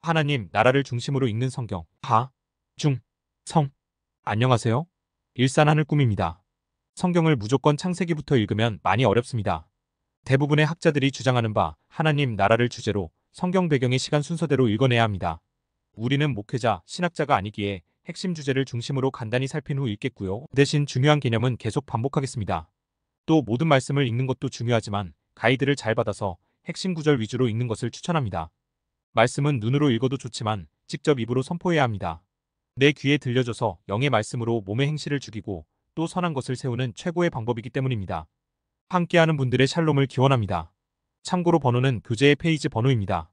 하나님 나라를 중심으로 읽는 성경 하, 중, 성. 안녕하세요. 일산하늘 꿈입니다. 성경을 무조건 창세기부터 읽으면 많이 어렵습니다. 대부분의 학자들이 주장하는 바 하나님 나라를 주제로 성경 배경의 시간 순서대로 읽어내야 합니다. 우리는 목회자, 신학자가 아니기에 핵심 주제를 중심으로 간단히 살핀 후 읽겠고요. 대신 중요한 개념은 계속 반복하겠습니다. 또 모든 말씀을 읽는 것도 중요하지만 가이드를 잘 받아서 핵심 구절 위주로 읽는 것을 추천합니다. 말씀은 눈으로 읽어도 좋지만 직접 입으로 선포해야 합니다. 내 귀에 들려줘서 영의 말씀으로 몸의 행실을 죽이고 또 선한 것을 세우는 최고의 방법이기 때문입니다. 함께하는 분들의 샬롬을 기원합니다. 참고로 번호는 교재의 페이지 번호입니다.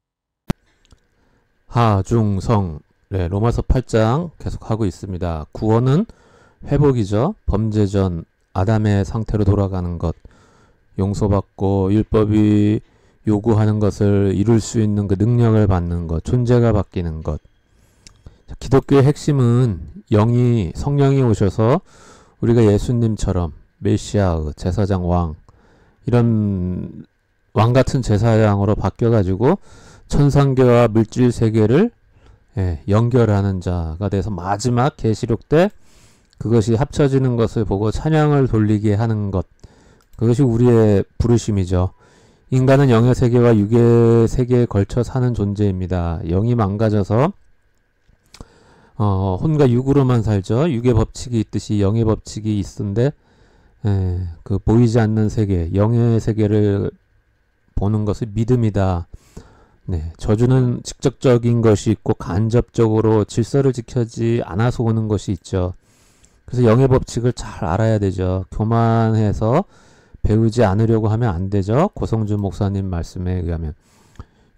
하중성 네, 로마서 8장 계속하고 있습니다. 구원은 회복이죠. 범죄 전 아담의 상태로 돌아가는 것, 용서받고 율법이 요구하는 것을 이룰 수 있는 그 능력을 받는 것, 존재가 바뀌는 것. 기독교의 핵심은 성령이 오셔서 우리가 예수님처럼 메시아, 제사장 왕, 이런 왕같은 제사장으로 바뀌어가지고 천상계와 물질 세계를 연결하는 자가 돼서 마지막 계시록 때 그것이 합쳐지는 것을 보고 찬양을 돌리게 하는 것. 그것이 우리의 부르심이죠. 인간은 영의 세계와 육의 세계에 걸쳐 사는 존재입니다. 영이 망가져서 혼과 육으로만 살죠. 육의 법칙이 있듯이 영의 법칙이 있는데 그 보이지 않는 세계, 영의 세계를 보는 것을 믿음이다. 네, 저주는 직접적인 것이 있고 간접적으로 질서를 지켜지 않아서 오는 것이 있죠. 그래서 영의 법칙을 잘 알아야 되죠. 교만해서 배우지 않으려고 하면 안 되죠. 고성준 목사님 말씀에 의하면.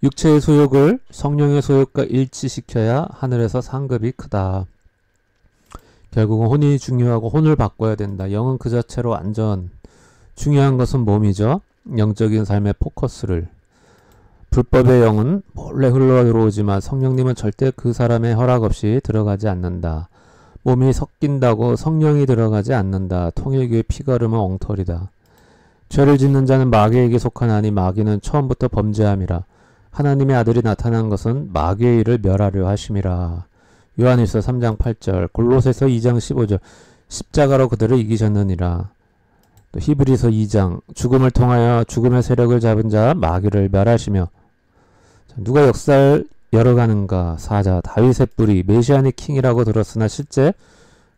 육체의 소욕을 성령의 소욕과 일치시켜야 하늘에서 상급이 크다. 결국은 혼이 중요하고 혼을 바꿔야 된다. 영은 그 자체로 완전 중요한 것은 몸이죠. 영적인 삶의 포커스를. 불법의 영은 몰래 흘러 들어오지만 성령님은 절대 그 사람의 허락 없이 들어가지 않는다. 몸이 섞인다고 성령이 들어가지 않는다. 통일교의 피가름은 엉터리다. 죄를 짓는 자는 마귀에게 속하나니 마귀는 처음부터 범죄함이라. 하나님의 아들이 나타난 것은 마귀의 일을 멸하려 하심이라. 요한일서 3장 8절, 골로새서 2장 15절, 십자가로 그들을 이기셨느니라. 또 히브리서 2장, 죽음을 통하여 죽음의 세력을 잡은 자 마귀를 멸하시며. 누가 역사를 열어가는가? 사자 다윗의 뿌리 메시아닉 킹이라고 들었으나 실제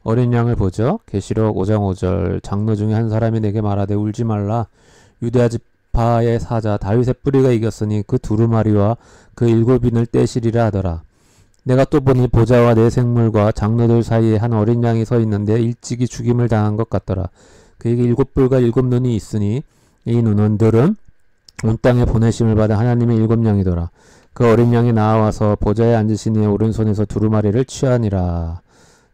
어린 양을 보죠. 계시록 5장 5절, 장로 중에 한 사람이 내게 말하되 울지 말라. 유대아 지파의 사자 다윗의 뿌리가 이겼으니 그 두루마리와 그 7인을 떼시리라 하더라. 내가 또 보니 보좌와 네 생물과 장로들 사이에 한 어린 양이 서 있는데 일찍이 죽임을 당한 것 같더라. 그에게 7뿔과 7눈이 있으니 이 눈원들은 온 땅에 보내심을 받아 하나님의 7양이더라. 그 어린 양이 나와서 보좌에 앉으신 이의 오른손에서 두루마리를 취하니라.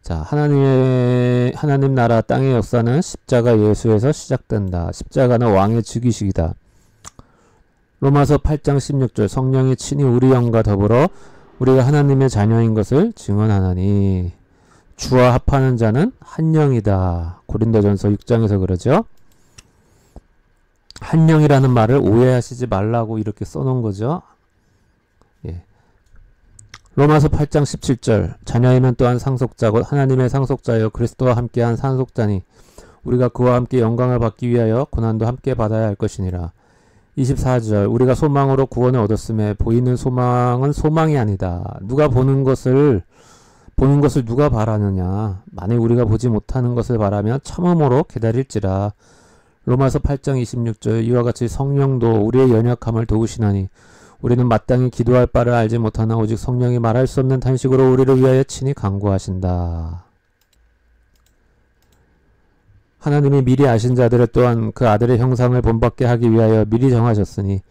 자, 하나님 나라 땅의 역사는 십자가 예수에서 시작된다. 십자가는 왕의 즉위식이다. 로마서 8장 16절, 성령이 친히 우리 영과 더불어 우리가 하나님의 자녀인 것을 증언하나니 주와 합하는 자는 한 영이다. 고린도전서 6장에서 그러죠. 한 영이라는 말을 오해하시지 말라고 이렇게 써놓은 거죠. 로마서 8장 17절, 자녀이면 또한 상속자고 하나님의 상속자여 그리스도와 함께한 상속자니 우리가 그와 함께 영광을 받기 위하여 고난도 함께 받아야 할 것이니라. 24절, 우리가 소망으로 구원을 얻었음에 보이는 소망은 소망이 아니다. 누가 보는 것을 누가 바라느냐. 만일 우리가 보지 못하는 것을 바라면 참음으로 기다릴지라. 로마서 8장 26절, 이와 같이 성령도 우리의 연약함을 도우시나니 우리는 마땅히 기도할 바를 알지 못하나 오직 성령이 말할 수 없는 탄식으로 우리를 위하여 친히 간구하신다. 하나님이 미리 아신 자들을 또한 그 아들의 형상을 본받게 하기 위하여 미리 정하셨으니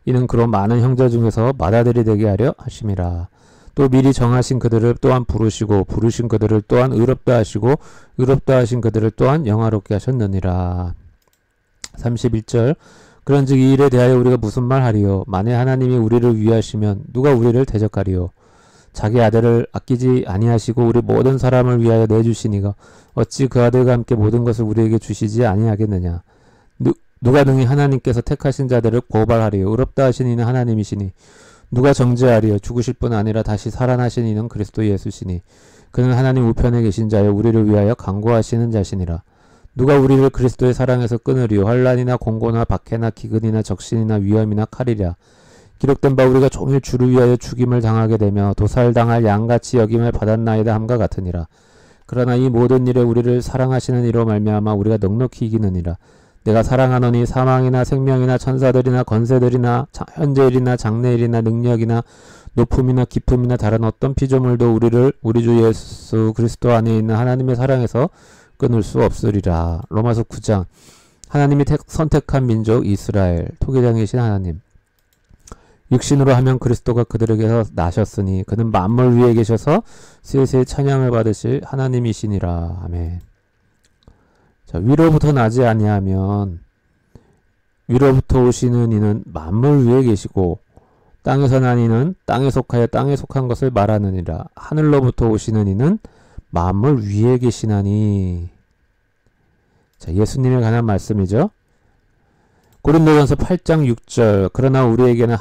이는 그런 많은 형제 중에서 맏아들이 되게 하려 하심이라. 또 미리 정하신 그들을 또한 부르시고 부르신 그들을 또한 의롭다 하시고 의롭다 하신 그들을 또한 영화롭게 하셨느니라. 31절, 그런즉 이 일에 대하여 우리가 무슨 말 하리요? 만일 하나님이 우리를 위하시면 누가 우리를 대적하리요? 자기 아들을 아끼지 아니하시고 우리 모든 사람을 위하여 내주시니가 어찌 그 아들과 함께 모든 것을 우리에게 주시지 아니하겠느냐? 누가 능히 하나님께서 택하신 자들을 고발하리요? 의롭다 하신 이는 하나님이시니 누가 정죄하리요? 죽으실 뿐 아니라 다시 살아나신 이는 그리스도 예수시니 그는 하나님 우편에 계신 자여 우리를 위하여 간구하시는 자시니라. 누가 우리를 그리스도의 사랑에서 끊으리요? 환난이나 공고나 박해나 기근이나 적신이나 위험이나 칼이랴. 기록된 바 우리가 종일 주를 위하여 죽임을 당하게 되며 도살당할 양같이 여김을 받았나이다 함과 같으니라. 그러나 이 모든 일에 우리를 사랑하시는 이로 말미암아 우리가 넉넉히 이기느니라. 내가 사랑하노니 사망이나 생명이나 천사들이나 권세들이나 현재일이나 장래일이나 능력이나 높음이나 깊음이나 다른 어떤 피조물도 우리를 우리 주 예수 그리스도 안에 있는 하나님의 사랑에서 끊을 수 없으리라. 로마서 9장. 하나님이 선택한 민족 이스라엘, 토기장이신 하나님. 육신으로 하면 그리스도가 그들에게서 나셨으니 그는 만물 위에 계셔서 세세의 찬양을 받으실 하나님이시니라. 아멘. 자, 위로부터 나지 아니하면 위로부터 오시는 이는 만물 위에 계시고 땅에서 난 이는 땅에 속하여 땅에 속한 것을 말하느니라. 하늘로부터 오시는 이는 만물 위에 계시나니. 자, 예수님에 관한 말씀이죠. 고린도전서 8장 6절. 그러나 우리에게는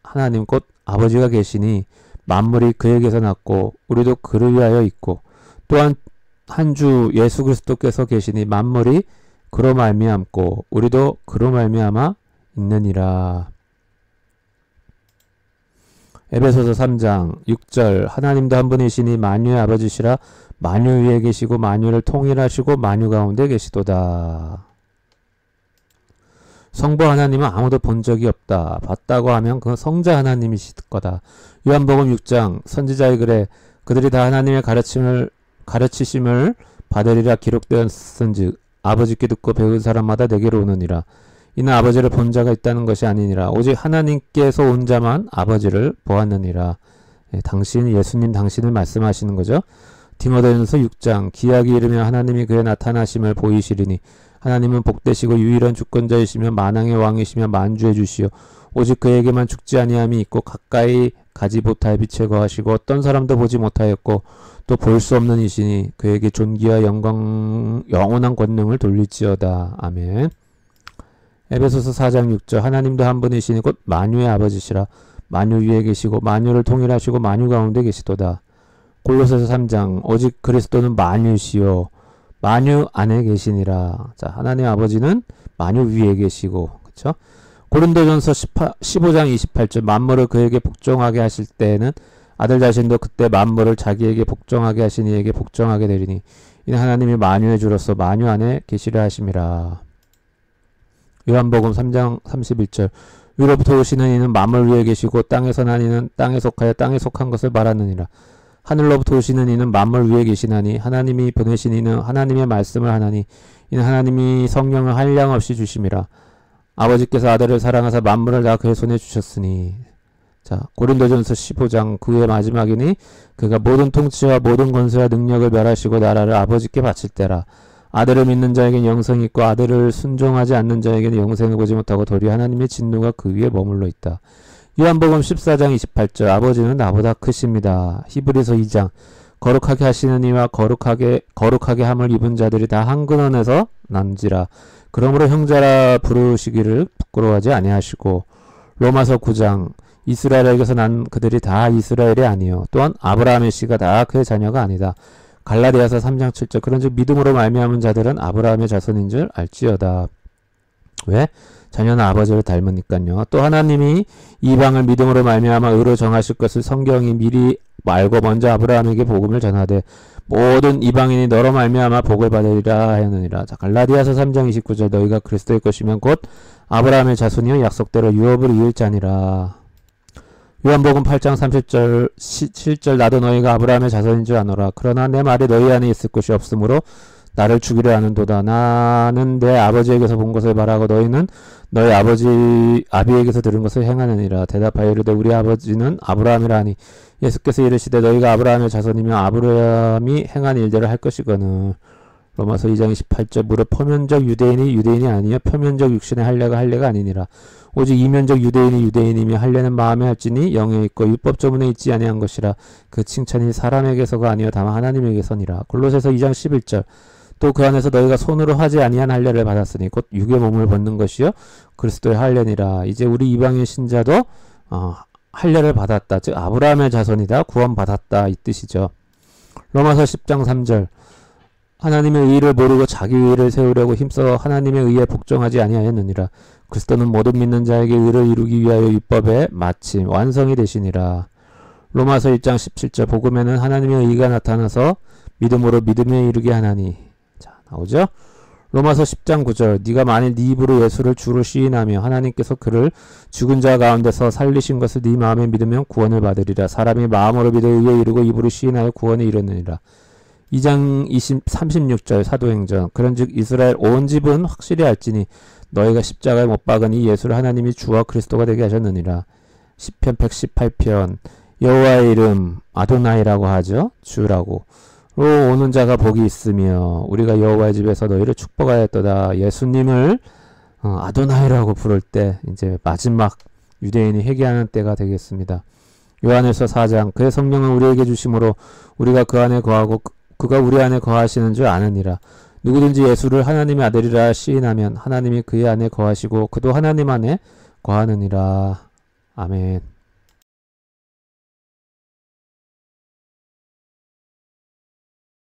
하나님 곧 아버지가 계시니 만물이 그에게서 났고 우리도 그를 위하여 있고 또한 한 주 예수 그리스도께서 계시니 만물이 그로 말미암고 우리도 그로 말미암아 있느니라. 에베소서 3장 6절. 하나님도 한 분이시니 만유의 아버지시라. 만유 위에 계시고 만유를 통일하시고 만유 가운데 계시도다. 성부 하나님은 아무도 본 적이 없다. 봤다고 하면 그건 성자 하나님이실 거다. 요한복음 6장. 선지자의 글에 그들이 다 하나님의 가르치심을 받으리라 기록되었은즉 아버지께 듣고 배운 사람마다 내게로 오느니라. 이는 아버지를 본 자가 있다는 것이 아니니라. 오직 하나님께서 온 자만 아버지를 보았느니라. 당신 예수님 당신을 말씀하시는 거죠. 디모데전서 6장. 기약이 이르며 하나님이 그의 나타나심을 보이시리니 하나님은 복되시고 유일한 주권자이시며 만왕의 왕이시며 만주해 주시오. 오직 그에게만 죽지 아니함이 있고 가까이 가지 못할 빛에 거하시고 어떤 사람도 보지 못하였고 또 볼 수 없는 이시니 그에게 존귀와 영광 영원한 권능을 돌릴지어다. 아멘. 에베소서 4장 6절. 하나님도 한 분이시니 곧 만유의 아버지시라. 만유 위에 계시고 만유를 통일하시고 만유 가운데 계시도다. 골로새서 3장. 오직 그리스도는 만유시요 만유 안에 계시니라. 자, 하나님 아버지는 만유 위에 계시고, 그렇죠? 고린도전서 15장 28절. 만물을 그에게 복종하게 하실 때에는 아들 자신도 그때 만물을 자기에게 복종하게 하신 이에게 복종하게 되리니 이는 하나님이 만유의 주로서 만유 안에 계시려 하심이라. 요한복음 3장 31절. 위로부터 오시는 이는 만물 위에 계시고 땅에서 난 이는 땅에 속하여 땅에 속한 것을 말하느니라. 하늘로부터 오시는 이는 만물 위에 계시나니 하나님이 보내신 이는 하나님의 말씀을 하나니 이는 하나님이 성령을 한량없이 주심이라. 아버지께서 아들을 사랑하사 만물을 다 그의 손에 주셨으니. 자, 고린도전서 15장 그의 마지막이니 그가 모든 통치와 모든 권세와 능력을 멸하시고 나라를 아버지께 바칠 때라. 아들을 믿는 자에게는 영생이 있고 아들을 순종하지 않는 자에게는 영생을 보지 못하고 도리어 하나님의 진노가 그 위에 머물러 있다. 요한복음 14장 28절. 아버지는 나보다 크십니다. 히브리서 2장. 거룩하게 하시는 이와 거룩하게 함을 입은 자들이 다 한 근원에서 난지라. 그러므로 형제라 부르시기를 부끄러워하지 아니하시고. 로마서 9장. 이스라엘에게서 난 그들이 다 이스라엘이 아니요 또한 아브라함의 씨가 다 그의 자녀가 아니다. 갈라디아서 3장 7절. 그런즉 믿음으로 말미암은 자들은 아브라함의 자손인 줄 알지어다. 왜? 자녀는 아버지를 닮으니까요. 또 하나님이 이방을 믿음으로 말미암아 의로 정하실 것을 성경이 미리 알고 먼저 아브라함에게 복음을 전하되 모든 이방인이 너로 말미암아 복을 받으리라 하였느니라. 자, 갈라디아서 3장 29절. 너희가 그리스도의 것이면 곧 아브라함의 자손이요 약속대로 유업을 이을 자니라. 요한복음 8장 30절 7절. 나도 너희가 아브라함의 자손인 줄 아노라. 그러나 내 말이 너희 안에 있을 것이 없으므로 나를 죽이려 하는도다. 나는 내 아버지에게서 본 것을 말하고 너희는 너희 아비에게서 들은 것을 행하느니라. 대답하여 이르되 우리 아버지는 아브라함이라 하니 예수께서 이르시되 너희가 아브라함의 자손이며 아브라함이 행한 일대로 할 것이거늘. 로마서 2장 28절. 무릇 표면적 유대인이 유대인이 아니요 표면적 육신의 할례가 아니니라. 오직 이면적 유대인이 유대인이며 할례는 마음에 할지니 영에 있고 율법 조문에 있지 아니한 것이라. 그 칭찬이 사람에게서가 아니요 다만 하나님에게서니라. 골로새서 2장 11절. 또 그 안에서 너희가 손으로 하지 아니한 할례를 받았으니 곧 육의 몸을 벗는 것이요 그리스도의 할례니라. 이제 우리 이방인 신자도 할례를 받았다. 즉 아브라함의 자손이다. 구원받았다. 이 뜻이죠. 로마서 10장 3절 하나님의 의를 모르고 자기 의를 세우려고 힘써 하나님의 의에 복종하지 아니하였느니라. 그리스도는 모든 믿는 자에게 의를 이루기 위하여 율법의 마침 완성이 되시니라. 로마서 1장 17절 복음에는 하나님의 의가 나타나서 믿음으로 믿음에 이르게 하나니. 자, 나오죠? 로마서 10장 9절 네가 만일 네 입으로 예수를 주로 시인하며 하나님께서 그를 죽은 자 가운데서 살리신 것을 네 마음에 믿으면 구원을 받으리라. 사람이 마음으로 믿어 의에 이르고 입으로 시인하여 구원에 이르느니라. 2장 36절 사도행전 그런즉 이스라엘 온 집은 확실히 알지니 너희가 십자가에 못 박은 이 예수를 하나님이 주와 그리스도가 되게 하셨느니라. 시편 118편 여호와의 이름 아도나이라고 하죠. 주라고. 로 오는 자가 복이 있으며 우리가 여호와의 집에서 너희를 축복하였도다. 예수님을 아도나이라고 부를 때 이제 마지막 유대인이 회개하는 때가 되겠습니다. 요한일서 4장 그의 성령을 우리에게 주심으로 우리가 그 안에 거하고 그가 우리 안에 거하시는 줄 아느니라. 누구든지 예수를 하나님의 아들이라 시인하면 하나님이 그의 안에 거하시고 그도 하나님 안에 거하느니라. 아멘.